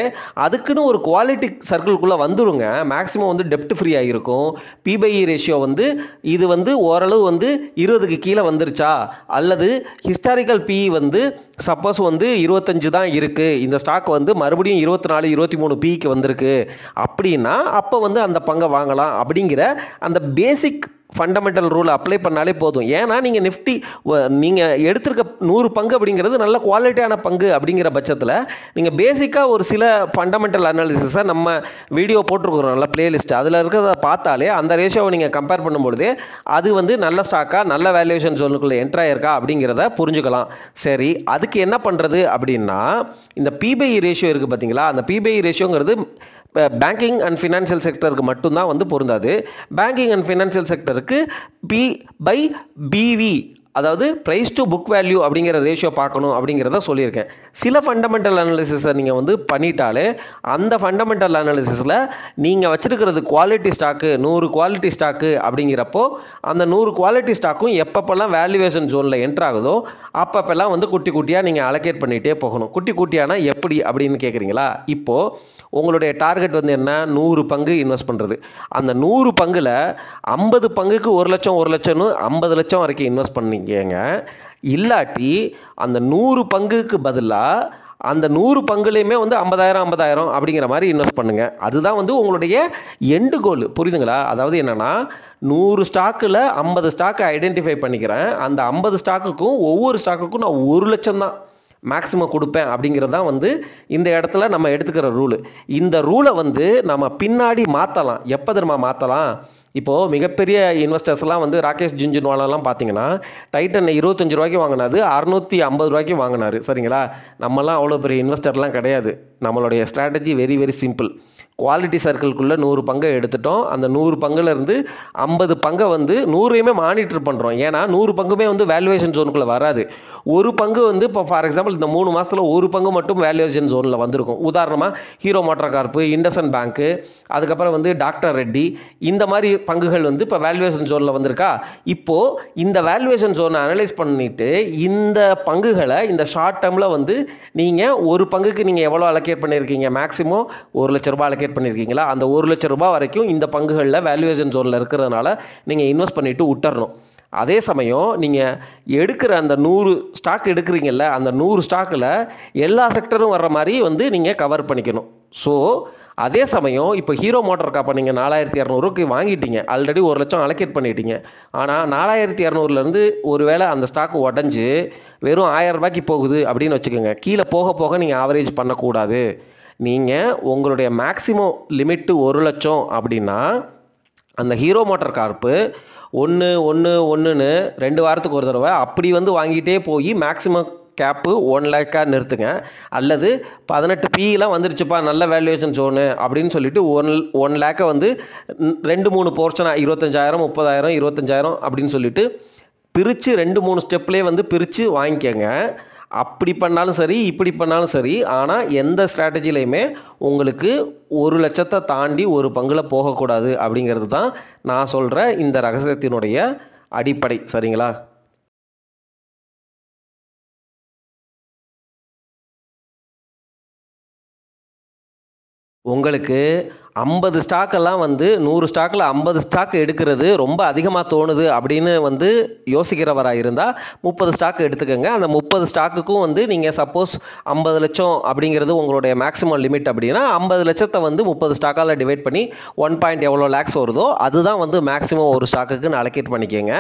Speaker 1: அதுக்குன்னு ஒரு குவாலிட்டி சர்க்கிள்குள்ளே வந்துடுங்க. மேக்ஸிமம் வந்து டெப்ட் ஃப்ரீயாக இருக்கும். P/E ரேஷியோ வந்து இது வந்து ஓரளவு வந்து 20க்கு கீழே வந்துருச்சா, அல்லது ஹிஸ்டாரிக்கல் PE வந்து சப்போஸ் வந்து 25 தான் இருக்குது, இந்த ஸ்டாக் வந்து மறுபடியும் 24 23 PEக்கு வந்திருக்கு அப்படின்னா அப்போ வந்து அந்த பங்கை வாங்கலாம் அப்படிங்கிற அந்த பேசிக் ஃபண்டமெண்டல் ரூல் அப்ளை பண்ணாலே போதும். ஏன்னா நீங்கள் நிஃப்டி நீங்கள் எடுத்திருக்க 100 பங்கு அப்படிங்கிறது நல்ல குவாலிட்டியான பங்கு அப்படிங்கிற பட்சத்தில் நீங்கள் பேசிக்காக ஒரு சில ஃபண்டமெண்டல் அனாலிசிஸை நம்ம வீடியோ போட்டிருக்கிறோம், நல்ல பிளேலிஸ்ட், அதில் இருக்கிறத பார்த்தாலே அந்த ரேஷியோவை நீங்கள் கம்பேர் பண்ணும்பொழுதே அது வந்து நல்ல ஸ்டாக்காக நல்ல வேல்யூவேஷன் ஜோனுக்குள்ளே என்ட்ராயிருக்கா அப்படிங்கிறத புரிஞ்சுக்கலாம். சரி, அதுக்கு என்ன பண்ணுறது அப்படின்னா, இந்த பிபிஐ ரேஷியோ இருக்குது பார்த்தீங்களா, அந்த பிபிஐ ரேஷியோங்கிறது பேங்கிங் அண்ட் ஃபினான்ஷியல் செக்டருக்கு மட்டும்தான் வந்து பொருந்தாது. பேங்கிங் அண்ட் ஃபினான்ஷியல் செக்டருக்கு P/BV, அதாவது ப்ரைஸ் டு புக் வேல்யூ அப்படிங்கிற ரேஷியோ பார்க்கணும் அப்படிங்கிறத சொல்லியிருக்கேன். சில ஃபண்டமெண்டல் அனாலிசிஸை நீங்கள் வந்து பண்ணிட்டாலே அந்த ஃபண்டமெண்டல் அனாலிசிஸில் நீங்கள் வச்சுருக்கிறது குவாலிட்டி ஸ்டாக்கு 100 குவாலிட்டி ஸ்டாக்கு அப்படிங்கிறப்போ அந்த 100 குவாலிட்டி ஸ்டாக்கும் எப்பப்பெல்லாம் வேல்யூவேஷன் ஜோனில் என்ட்ராகுதோ அப்பப்பெல்லாம் வந்து குட்டி குட்டியாக நீங்கள் அலோகேட் பண்ணிகிட்டே போகணும். குட்டி குட்டியானா எப்படி அப்படின்னு கேட்குறீங்களா? இப்போது உங்களுடைய டார்கெட் வந்து என்ன, 100 பங்கு இன்வெஸ்ட் பண்ணுறது. அந்த 100 பங்கில் 50 பங்குக்கு 1 லட்சம் 1 லட்சம்னு 50 லட்சம் வரைக்கும் இன்வெஸ்ட் பண்ணிக்கங்க. இல்லாட்டி அந்த 100 பங்குக்கு பதிலாக அந்த 100 பங்குலையுமே வந்து 50,000 அப்படிங்கிற மாதிரி இன்வெஸ்ட் பண்ணுங்கள். அதுதான் வந்து உங்களுடைய எண்டு கோல். புரியுதுங்களா? அதாவது என்னென்னா, 100 ஸ்டாக்கில் 50 ஸ்டாக்கை ஐடென்டிஃபை பண்ணிக்கிறேன். அந்த 50 ஸ்டாக்குக்கும் ஒவ்வொரு ஸ்டாக்குக்கும் நான் 1 லட்சம் தான் மேக்ஸிமம் கொடுப்பேன் அப்படிங்கிறது தான் வந்து இந்த இடத்துல நம்ம எடுத்துக்கிற ரூலு. இந்த ரூலை வந்து நம்ம பின்னாடி மாற்றலாம். எப்போ தெரியுமா மாற்றலாம்? இப்போது மிகப்பெரிய இன்வெஸ்டர்ஸ்லாம் வந்து ராகேஷ் ஜுன்ஜுன்வாலாலாம் பார்த்தீங்கன்னா டைட்டன் 25 ரூபாய்க்கு வாங்கினாது 650 ரூபாய்க்கு வாங்கினார். சரிங்களா? நம்மலாம் அவ்வளோ பெரிய இன்வெஸ்டர்லாம் கிடையாது. நம்மளுடைய strategy very very simple. Quality சர்க்கிள்குள்ளே 100 பங்கை எடுத்துட்டோம். அந்த 100 பங்குலேருந்து 50 பங்கை வந்து 100ஐயுமே மானிட்டர் பண்ணுறோம். ஏன்னா 100 பங்குமே வந்து வேல்யூவேஷன் ஜோனுக்குள்ளே வராது. ஒரு பங்கு வந்து இப்போ ஃபார் எக்ஸாம்பிள் இந்த 3 மாதத்தில் ஒரு பங்கு மட்டும் வேல்யூவேஷன் ஜோனில் வந்திருக்கும். உதாரணமாக ஹீரோ மோட்டார் கார்ப்பு, இண்டஸ்இண்ட் பேங்க்கு, அதுக்கப்புறம் வந்து டாக்டர் ரெட்டி, இந்த மாதிரி பங்குகள் வந்து இப்போ வேல்யூவேஷன் ஜோனில் வந்திருக்கா. இப்போது இந்த வேல்யூவேஷன் ஜோனை அனலைஸ் பண்ணிவிட்டு இந்த பங்குகளை இந்த ஷார்ட் டேர்மில் வந்து நீங்கள் ஒரு பங்குக்கு நீங்கள் எவ்வளோ அலோகேட் பண்ணியிருக்கீங்க, மேக்ஸிமம் 1 லட்ச ரூபாய் அலோகேட் பண்ணியிருக்கீங்களா, அந்த 1 லட்ச ரூபாய் வரைக்கும் இந்த பங்குகளில் வேல்யூவேஷன் ஜோனில் இருக்கிறதுனால நீங்கள் இன்வெஸ்ட் பண்ணிவிட்டு விட்டுறணும். அதே சமயம் நீங்கள் எடுக்கிற அந்த 100 ஸ்டாக் எடுக்கிறீங்கல்ல, அந்த 100 ஸ்டாக்கில் எல்லா செக்டரும் வர்ற மாதிரி வந்து நீங்கள் கவர் பண்ணிக்கணும். ஸோ அதே சமயம் இப்போ ஹீரோ மோட்டார் காப்பை நீங்கள் 4200 வாங்கிட்டீங்க, ஆல்ரெடி 1 லட்சம் அலோகேட் பண்ணிட்டீங்க. ஆனால் 4200லேருந்து ஒரு வேளை அந்த ஸ்டாக் உடஞ்சி வெறும் 1000 ரூபாய்க்கு போகுது அப்படின்னு வச்சுக்கோங்க. கீழே போக போக நீங்கள் ஆவரேஜ் பண்ணக்கூடாது. நீங்கள் உங்களுடைய மேக்ஸிமம் லிமிட்டு 1 லட்சம் அப்படின்னா அந்த ஹீரோ மோட்டார் கார்ப்பு 1 2 வாரத்துக்கு ஒரு தடவை அப்படி வந்து வாங்கிட்டே போய் மேக்ஸிமம் கேப்பு 1 லேக்காக நிறுத்துங்க. அல்லது 18 பிலாம் வந்துருச்சுப்பா நல்ல வேல்யூவேஷன் ஜோனு அப்படின்னு சொல்லிட்டு 1 லேக்கை வந்து 2-3 போர்ஷனாக 25,000 30,000 25,000 அப்படின்னு சொல்லிட்டு பிரித்து 2-3 ஸ்டெப்லேயே வந்து பிரித்து வாங்கிக்கோங்க. அப்படி பண்ணாலும் சரி, இப்படி பண்ணாலும் சரி, ஆனால் எந்த ஸ்ட்ராட்டஜிலையுமே உங்களுக்கு 1 லட்சத்தை தாண்டி ஒரு பங்கில் போகக்கூடாது அப்படிங்கிறது தான் நான் சொல்கிற இந்த ரகசியத்தினுடைய அடிப்படை. சரிங்களா? உங்களுக்கு 50 ஸ்டாக்கெல்லாம் வந்து 100 ஸ்டாக்கில் 50 ஸ்டாக் எடுக்கிறது ரொம்ப அதிகமாக தோணுது அப்படின்னு வந்து யோசிக்கிறவராக இருந்தால் 30 ஸ்டாக் எடுத்துக்கோங்க. அந்த 30 ஸ்டாக்குக்கும் வந்து நீங்கள் சப்போஸ் 50 லட்சம் அப்படிங்கிறது உங்களுடைய மேக்ஸிமம் லிமிட் அப்படின்னா 50 லட்சத்தை வந்து 30 ஸ்டாக்கால் டிவைட் பண்ணி 1 எவ்வளோ லேக்ஸ் வருதோ அதுதான் வந்து மேக்ஸிமம் ஒரு ஸ்டாக்குக்கு அலோகேட் பண்ணிக்கோங்க.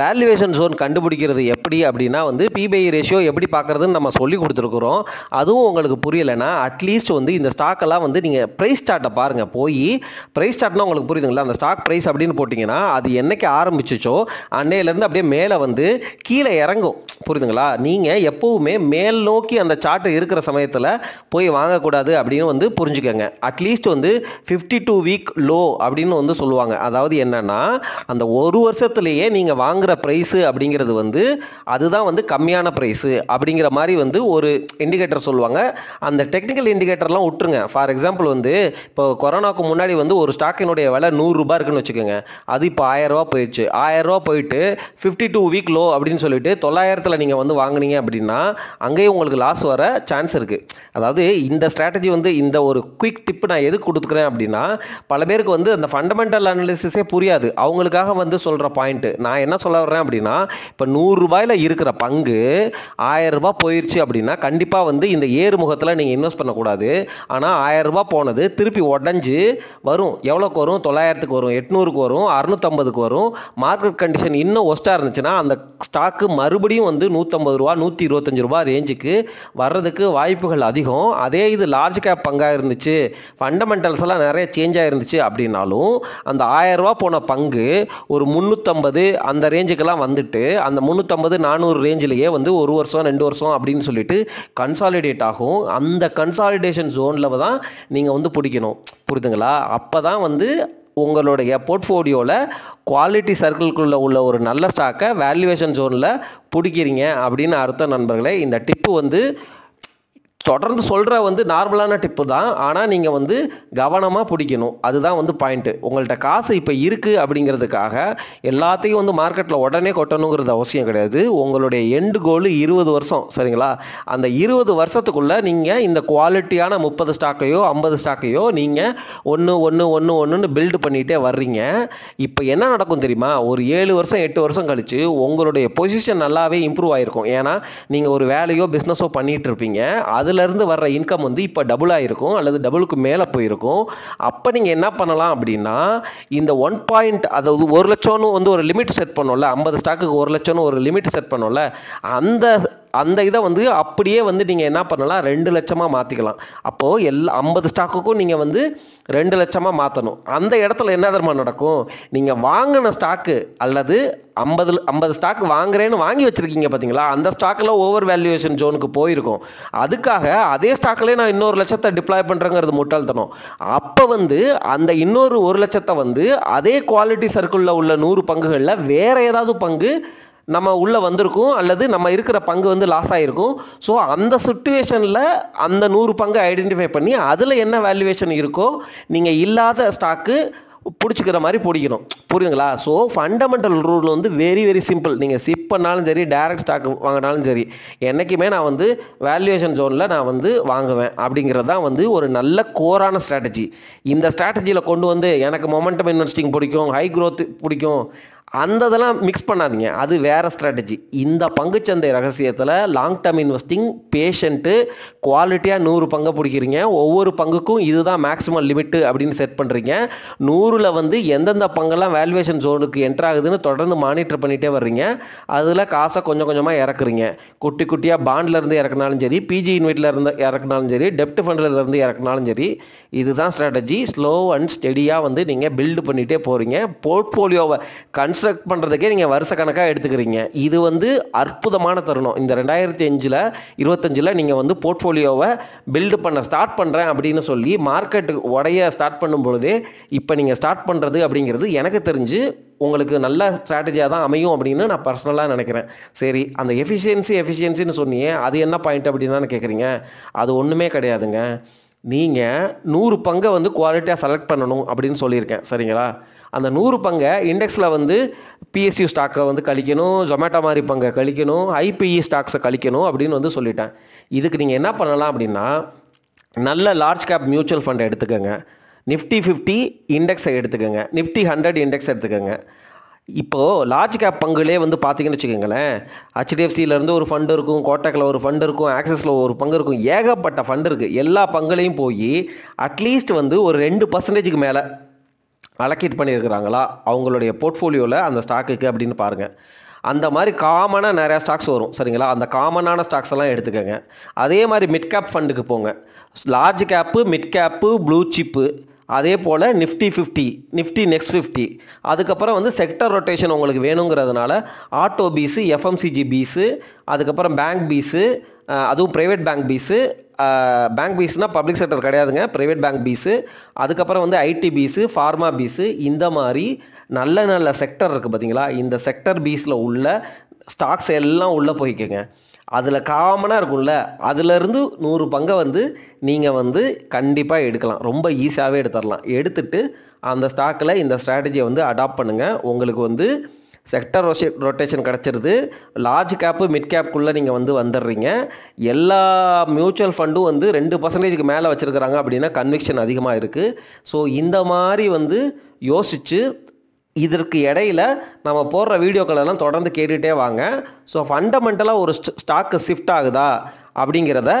Speaker 1: வேல்யூவேஷன் ஜோன் கண்டுபிடிக்கிறது எப்படி அப்படின்னா வந்து பிபிஐ ரேஷியோ எப்படி பார்க்குறதுன்னு நம்ம சொல்லி கொடுத்துருக்குறோம். அதுவும் உங்களுக்கு புரியலைன்னா அட்லீஸ்ட் வந்து இந்த ஸ்டாக்கெல்லாம் வந்து நீங்கள் ப்ரைஸ் சார்ட்டை பாருங்கள். போய் ப்ரைஸ் சார்ட்னா உங்களுக்கு புரியுதுங்களா? அந்த ஸ்டாக் ப்ரைஸ் அப்படின்னு போட்டிங்கன்னா அது என்னைக்கு ஆரம்பிச்சிச்சோ அன்னையிலேருந்து அப்படியே மேலே வந்து கீழே இறங்கும். புரியுதுங்களா? நீங்கள் எப்போவுமே மேல் நோக்கி அந்த சார்ட் இருக்கிற சமயத்தில் போய் வாங்கக்கூடாது அப்படின்னு வந்து புரிஞ்சுக்கோங்க. அட்லீஸ்ட் வந்து 52 வீக் லோ அப்படின்னு வந்து சொல்லுவாங்க. அதாவது என்னென்னா அந்த ஒரு வருஷத்துலேயே நீங்கள் வாங்குகிற ப்ரைஸு அப்படிங்கிறது வந்து அதுதான் வந்து கம்மியான ப்ரைஸு அப்படிங்கிற மாதிரி வந்து ஒரு இண்டிகேட்டர் சொல்லுவாங்க. அந்த டெக்னிக்கல் இண்டிகேட்டர்லாம் விட்டுருங்க. ஃபார் எக்ஸாம்பிள் வந்து இப்போ கொரோனாவுக்கு முன்னாடி வந்து ஒரு ஸ்டாக்கினுடைய விலை 100 ரூபாய் இருக்குன்னு வச்சுக்கோங்க. அது இப்போ 1000 ரூபா போயிடுச்சு. 1000 ரூபா போயிட்டு 52 வீக் லோ அப்படின்னு சொல்லிட்டு 900 ஸ்டாக்கில் நீங்கள் வந்து வாங்குனீங்க அப்படின்னா அங்கேயும் உங்களுக்கு லாஸ் வர சான்ஸ் இருக்குது. அதாவது இந்த ஸ்ட்ராட்டஜி வந்து இந்த ஒரு குயிக் டிப்பு நான் எதுக்கு கொடுத்துக்கிறேன் அப்படின்னா, பல பேருக்கு வந்து அந்த ஃபண்டமெண்டல் அனாலிசிஸே புரியாது. அவங்களுக்காக வந்து சொல்கிற பாயிண்ட்டு நான் என்ன சொல்ல வர்றேன் அப்படின்னா, இப்போ 100 ரூபாயில் இருக்கிற பங்கு 1000 ரூபாய் போயிடுச்சு அப்படின்னா கண்டிப்பாக வந்து இந்த ஏறுமுகத்தில் நீங்கள் இன்வெஸ்ட் பண்ணக்கூடாது. ஆனால் 1000 ரூபாய் போனது திருப்பி உடஞ்சி வரும். எவ்வளோக்கு வரும்? 900க்கு வரும், 800க்கு வரும், 650க்கு வரும். மார்க்கெட் கண்டிஷன் இன்னும் ஒஸ்ட்டாக இருந்துச்சுன்னா அந்த ஸ்டாக்கு மறுபடியும் வந்து 150 ரூபா 125 ரூபா ரேஞ்சுக்கு வர்றதுக்கு வாய்ப்புகள் அதிகம். அதே இது லார்ஜ் கேப் பங்காக இருந்துச்சு, ஃபண்டமெண்டல்ஸ் எல்லாம் நிறைய சேஞ்ச் ஆகிருந்துச்சு அப்படின்னாலும் அந்த 1000 ரூபா போன பங்கு ஒரு 350 அந்த ரேஞ்சுக்கெல்லாம் வந்துட்டு அந்த 350 400 ரேஞ்சிலேயே வந்து 1 வருஷம் 2 வருஷம் அப்படின்னு சொல்லிட்டு கன்சாலிடேட் ஆகும். அந்த கன்சாலிடேஷன் ஜோனில் தான் நீங்கள் வந்து பிடிக்கணும். புரியுதுங்களா? அப்போ தான் வந்து உங்களுடைய போர்ட்ஃபோலியோவில் குவாலிட்டி சர்க்கிள்குள்ளே உள்ள ஒரு நல்ல ஸ்டாக்கை வேல்யூவேஷன் ஜோனில் பிடிக்கிறீங்க அப்படின்னு அர்த்தம் நண்பர்களே. இந்த டிப்பு வந்து தொடர்ந்து சொல்கிற வந்து நார்மலான டிப்பு தான். ஆனால் நீங்கள் வந்து கவனமாக பிடிக்கணும். அதுதான் வந்து பாயிண்ட்டு. உங்கள்கிட்ட காசு இப்போ இருக்குது அப்படிங்கிறதுக்காக எல்லாத்தையும் வந்து மார்க்கெட்டில் உடனே கொட்டணுங்கிறது அவசியம் கிடையாது. உங்களுடைய எண்டு கோல் 20 வருஷம், சரிங்களா? அந்த 20 வருஷத்துக்குள்ளே நீங்கள் இந்த குவாலிட்டியான 30 ஸ்டாக்கையோ 50 ஸ்டாக்கையோ நீங்கள் ஒன்று பில்டு பண்ணிகிட்டே வர்றீங்க. இப்போ என்ன நடக்கும் தெரியுமா? ஒரு 7 வருஷம் 8 வருஷம் கழித்து உங்களுடைய பொசிஷன் நல்லாவே இம்ப்ரூவ் ஆகிருக்கும். ஏன்னா நீங்கள் ஒரு வேலையோ பிஸ்னஸோ பண்ணிகிட்டு இருப்பீங்க. அதிலிருந்து வர்ற இன்கம் வந்து இப்போ டபுள் ஆகிருக்கும் அல்லது டபுளுக்கு மேலே போயிருக்கும். அப்போ நீங்கள் என்ன பண்ணலாம் அப்படின்னா, இந்த 1 அதாவது 1 லட்சம்னு வந்து ஒரு லிமிட் செட் பண்ணோம்ல, 50 ஸ்டாக்குக்கு 1 லட்சம்னு ஒரு லிமிட் செட் பண்ணோம்ல, அந்த இதை வந்து அப்படியே வந்து நீங்கள் என்ன பண்ணலாம், 2 லட்சமாக மாற்றிக்கலாம். அப்போது 50 ஸ்டாக்குக்கும் நீங்கள் வந்து 2 லட்சமாக மாற்றணும். அந்த இடத்துல என்ன தர்மா நடக்கும்? நீங்கள் வாங்கின ஸ்டாக்கு அல்லது 50 ஸ்டாக் வாங்குறேன்னு வாங்கி வச்சுருக்கீங்க பார்த்தீங்களா, அந்த ஸ்டாக்கில் ஓவர் வேல்யூவேஷன் ஜோனுக்கு போயிருக்கும். அதுக்காக அதே ஸ்டாக்கிலே நான் இன்னொரு லட்சத்தை டிப்ளாய் பண்ணுறேங்கிறது முட்டாள்தனம். அப்போ வந்து அந்த இன்னொரு 1 லட்சத்தை வந்து அதே குவாலிட்டி சர்க்கிளில் உள்ள 100 பங்குகளில் வேறு ஏதாவது பங்கு நம்ம உள்ளே வந்திருக்கும் அல்லது நம்ம இருக்கிற பங்கு வந்து லாஸ் ஆகிருக்கும். ஸோ அந்த சுச்சுவேஷனில் அந்த 100 பங்கு ஐடென்டிஃபை பண்ணி அதில் என்ன வேல்யூவேஷன் இருக்கோ நீங்கள் இல்லாத ஸ்டாக்கு பிடிச்சிக்கிற மாதிரி பிடிக்கணும். புரியுதுங்களா? ஸோ ஃபண்டமெண்டல் ரூல் வந்து வெரி சிம்பிள். நீங்கள் சிப் பண்ணாலும் சரி, டைரக்ட் ஸ்டாக் வாங்கினாலும் சரி, என்றைக்குமே நான் வந்து வேல்யூவேஷன் ஜோனில் நான் வந்து வாங்குவேன் அப்படிங்கிறது தான் வந்து ஒரு நல்ல கோரான ஸ்ட்ராட்டஜி. இந்த ஸ்ட்ராட்டஜியில் கொண்டு வந்து எனக்கு மொமெண்டம் இன்வெஸ்டிங் பிடிக்கும், ஹை க்ரோத் பிடிக்கும், அந்த இதெல்லாம் மிக்ஸ் பண்ணாதீங்க. அது வேறு ஸ்ட்ராட்டஜி. இந்த பங்குச்சந்தை ரகசியத்தில் லாங் டேர்ம் இன்வெஸ்டிங், பேஷண்ட்டு, குவாலிட்டியாக 100 பங்கை பிடிக்கிறீங்க. ஒவ்வொரு பங்குக்கும் இதுதான் மேக்ஸிமம் லிமிட்டு அப்படின்னு செட் பண்ணுறீங்க. 100ல் வந்து எந்தெந்த பங்கெல்லாம் வேல்யூவேஷன் ஜோனுக்கு என்ட்ரு ஆகுதுன்னு தொடர்ந்து மானிட்டர் பண்ணிகிட்டே வர்றீங்க. அதில் காசை கொஞ்சம் கொஞ்சமாக இறக்குறீங்க. குட்டி குட்டியாக பாண்ட்லேருந்து இறக்குனாலும் சரி, பிஜி இன்வெட்டில் இருந்து இறக்குனாலும் சரி, டெப்ட் ஃபண்டில் இருந்து இறக்குனாலும் சரி, இதுதான் ஸ்ட்ராட்டஜி. ஸ்லோ அண்ட் ஸ்டெடியாக வந்து நீங்கள் பில்டு பண்ணிகிட்டே போகிறீங்க. போர்ட்ஃபோலியோவை கன்ஸ்ட்ரக்ட் பண்ணுறதுக்கே நீங்கள் வருஷ கணக்காக எடுத்துக்கிறீங்க. இது வந்து அற்புதமான தருணம். இந்த 2025ல் நீங்கள் வந்து போர்ட்ஃபோலியோவை பில்டு பண்ண ஸ்டார்ட் பண்ணுறேன் அப்படின்னு சொல்லி மார்க்கெட்டு உடைய ஸ்டார்ட் பண்ணும் பொழுதே இப்போ நீங்கள் ஸ்டார்ட் பண்ணுறது அப்படிங்கிறது எனக்கு தெரிஞ்சு உங்களுக்கு நல்ல ஸ்ட்ராட்டஜியாக தான் அமையும் அப்படின்னு நான் பர்சனலாக நினைக்கிறேன். சரி, அந்த எஃபிஷியன்சின்னு சொன்னியே, அது என்ன பாயிண்ட் அப்படின்னு தானே கேட்குறீங்க? அது ஒன்றுமே கிடையாதுங்க. நீங்கள் 100 பங்கை வந்து குவாலிட்டியாக செலக்ட் பண்ணணும் அப்படின்னு சொல்லியிருக்கேன், சரிங்களா? அந்த 100 பங்கை இண்டெக்ஸில் வந்து பிஎஸ்யூ ஸ்டாக்கை வந்து கழிக்கணும், ஜொமேட்டோ மாதிரி பங்கை கழிக்கணும், ஐபிஇ ஸ்டாக்ஸை கழிக்கணும் அப்படின்னு வந்து சொல்லிட்டேன். இதுக்கு நீங்கள் என்ன பண்ணலாம் அப்படின்னா, நல்ல லார்ஜ் கேப் மியூச்சுவல் ஃபண்டை எடுத்துக்கோங்க, நிஃப்டி 50 இண்டெக்ஸை எடுத்துக்கோங்க, நிஃப்டி 100 இண்டெக்ஸ் எடுத்துக்கோங்க. இப்போது லார்ஜ் கேப் பங்குலே வந்து பார்த்தீங்கன்னு வச்சுக்கோங்களேன், ஹெச்டிஎஃப்சியிலேருந்து ஒரு ஃபண்டு இருக்கும், கோட்டக்கில் ஒரு ஃபண்டு இருக்கும், ஆக்சிஸில் ஒரு பங்கு இருக்கும், ஏகப்பட்ட ஃபண்டு இருக்குது. எல்லா பங்குலையும் போய் அட்லீஸ்ட் வந்து ஒரு 2% மேலே அலோகேட் பண்ணியிருக்கிறாங்களா அவங்களுடைய போர்ட்ஃபோலியோவில் அந்த ஸ்டாக்குக்கு அப்படின்னு பாருங்கள். அந்த மாதிரி காமனாக நிறையா ஸ்டாக்ஸ் வரும், சரிங்களா? அந்த காமனான ஸ்டாக்ஸ் எல்லாம் எடுத்துக்கோங்க. அதே மாதிரி மிட் கேப் ஃபண்டுக்கு போங்க. Large cap, mid cap, blue chip, அதே போல் நிஃப்டி 50, நிஃப்டி நெக்ஸ்ட் 50, அதுக்கப்புறம் வந்து செக்டர் ரொட்டேஷன் உங்களுக்கு வேணுங்கிறதுனால ஆட்டோ பீஸு, எஃப்எம்சிஜி பீஸு, அதுக்கப்புறம் பேங்க் பீஸு, அதுவும் ப்ரைவேட் பேங்க் பீஸு. பேங்க் பீஸ்னால் பப்ளிக் செக்டர் கிடையாதுங்க, ப்ரைவேட் பேங்க் பீஸு. அதுக்கப்புறம் வந்து ஐடி பீஸு, ஃபார்மா பீஸு, இந்த மாதிரி நல்ல செக்டர் இருக்குது பார்த்தீங்களா? இந்த செக்டர் பீஸில் உள்ள ஸ்டாக்ஸ் எல்லாம் உள்ளே போய்க்கோங்க. அதில் காமனாக இருக்கும்ல, அதிலேருந்து 100 பங்கை வந்து நீங்கள் வந்து கண்டிப்பாக எடுக்கலாம். ரொம்ப ஈஸியாகவே எடுத்துடலாம். எடுத்துட்டு அந்த ஸ்டாக்கில் இந்த ஸ்ட்ராட்டஜியை வந்து அடாப்ட் பண்ணுங்கள். உங்களுக்கு வந்து செக்டர் ரொட்டேஷன் கிடச்சிருது. லார்ஜ் கேப்பு மிட் கேப்புக்குள்ளே நீங்கள் வந்து வந்துடுறீங்க. எல்லா மியூச்சுவல் ஃபண்டும் வந்து 2% மேலே வச்சுருக்கிறாங்க அப்படின்னா கன்விக்ஷன் அதிகமாக இருக்குது. ஸோ இந்த மாதிரி வந்து யோசித்து இதற்கு இடையில நம்ம போடுற வீடியோக்களெல்லாம் தொடர்ந்து கேட்டுகிட்டே வாங்க. ஸோ ஃபண்டமெண்டலாக ஒரு ஸ்டாக்கு ஷிஃப்ட் ஆகுதா அப்படிங்கிறத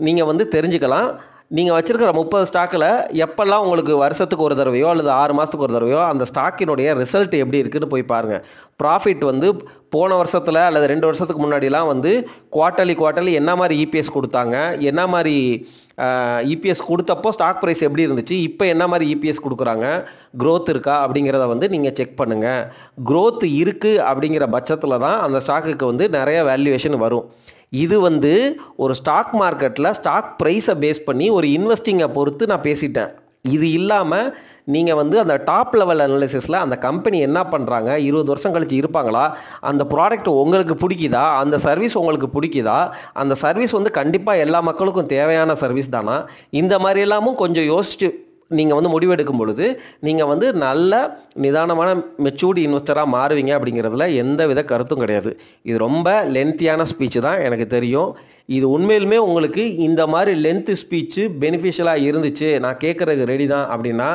Speaker 1: நீங்கள் வந்து தெரிஞ்சுக்கலாம். நீங்கள் வச்சுருக்கிற 30 ஸ்டாக்கில் எப்போல்லாம் உங்களுக்கு வருஷத்துக்கு ஒரு தடவையோ அல்லது 6 மாதத்துக்கு ஒரு தடவையோ அந்த ஸ்டாக்கினுடைய ரிசல்ட் எப்படி இருக்குதுன்னு போய் பாருங்கள். ப்ராஃபிட் வந்து போன வருஷத்தில் அல்லது 2 வருஷத்துக்கு முன்னாடிலாம் வந்து குவார்ட்டர்லி என்ன மாதிரி இபிஎஸ் கொடுத்தாங்க, என்ன மாதிரி இபிஎஸ் கொடுத்தப்போ ஸ்டாக் ப்ரைஸ் எப்படி இருந்துச்சு, இப்போ என்ன மாதிரி இபிஎஸ் கொடுக்குறாங்க, க்ரோத் இருக்கா அப்படிங்கிறத வந்து நீங்கள் செக் பண்ணுங்கள். க்ரோத் இருக்குது அப்படிங்கிற பட்சத்தில் தான் அந்த ஸ்டாக்குக்கு வந்து நிறைய வேல்யூவேஷன் வரும். இது வந்து ஒரு ஸ்டாக் மார்க்கெட்டில் ஸ்டாக் ப்ரைஸை பேஸ் பண்ணி ஒரு இன்வெஸ்டிங்கை பொறுத்து நான் பேசிட்டேன். இது இல்லாமல் நீங்கள் வந்து அந்த டாப் லெவல் அனாலிசிஸில் அந்த கம்பெனி என்ன பண்ணுறாங்க, 20 வருஷம் கழிச்சு இருப்பாங்களா, அந்த ப்ராடக்ட் உங்களுக்கு பிடிக்குதா, அந்த சர்வீஸ் உங்களுக்கு பிடிக்குதா, அந்த சர்வீஸ் வந்து கண்டிப்பாக எல்லா மக்களுக்கும் தேவையான சர்வீஸ் தானா, இந்த மாதிரி எல்லாமும் கொஞ்சம் யோசிச்சு நீங்கள் வந்து முடிவெடுக்கும் பொழுது நீங்கள் வந்து நல்ல நிதானமான மெச்சூர்டு இன்வெஸ்டராக மாறுவீங்க அப்படிங்கிறதுல எந்த வித கருத்தும் கிடையாது. இது ரொம்ப லென்த்தியான ஸ்பீச்சு தான் எனக்கு தெரியும். இது உண்மையிலுமே உங்களுக்கு இந்த மாதிரி லென்த்து ஸ்பீச்சு பெனிஃபிஷியலாக இருந்துச்சு, நான் கேட்குறதுக்கு ரெடி தான் அப்படின்னா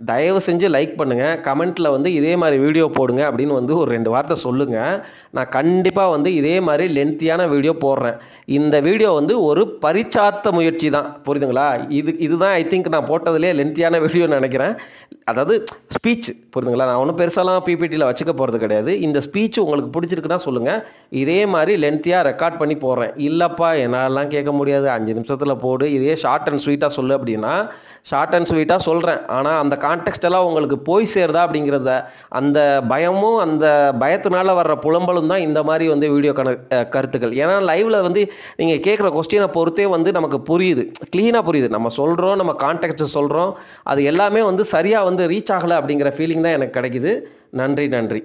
Speaker 1: தயவு செஞ்சு லைக் பண்ணுங்கள், கமெண்ட்டில் வந்து இதே மாதிரி வீடியோ போடுங்க அப்படின்னு வந்து ஒரு 2 வார்த்தை சொல்லுங்கள். நான் கண்டிப்பாக வந்து இதே மாதிரி லென்த்தியான வீடியோ போடுறேன். இந்த வீடியோ வந்து ஒரு பரிச்சார்த்த முயற்சி தான், புரியுதுங்களா? இதுதான் ஐ திங்க் நான் போட்டதுலேயே லென்த்தியான வீடியோன்னு நினைக்கிறேன். அதாவது ஸ்பீச், புரியுதுங்களா? நான் ஒன்றும் பெருசாலாம் பிபிடியில் வச்சுக்க போகிறது கிடையாது. இந்த ஸ்பீச் உங்களுக்கு பிடிச்சிருக்குன்னா சொல்லுங்கள், இதே மாதிரி லென்த்தியாக ரெக்கார்ட் பண்ணி போடுறேன். இல்லைப்பா என்னாலாம் கேட்க முடியாது, 5 நிமிஷத்தில் போடு, இதே ஷார்ட் அண்ட் ஸ்வீட்டாக சொல்லு அப்படின்னா ஷார்ட் அண்ட் ஸ்வீட்டாக சொல்கிறேன். ஆனால் அந்த கான்டெக்ஸ்டெல்லாம் உங்களுக்கு போய் சேருதா அப்படிங்கிறத அந்த பயமும் அந்த பயத்தினால வர்ற புலம்பலும் தான் இந்த மாதிரி வந்து வீடியோ கருத்துக்கள். ஏன்னா லைவில் வந்து நீங்கள் கேட்குற கொஸ்டினை பொறுத்தே வந்து நமக்கு புரியுது, க்ளீனாக புரியுது. நம்ம சொல்கிறோம், நம்ம கான்டெக்ஸ்ட் சொல்கிறோம், அது எல்லாமே வந்து சரியாக வந்து ரீச் ஆகலை அப்படிங்கிற ஃபீலிங் தான் எனக்கு கிடைக்குது. நன்றி.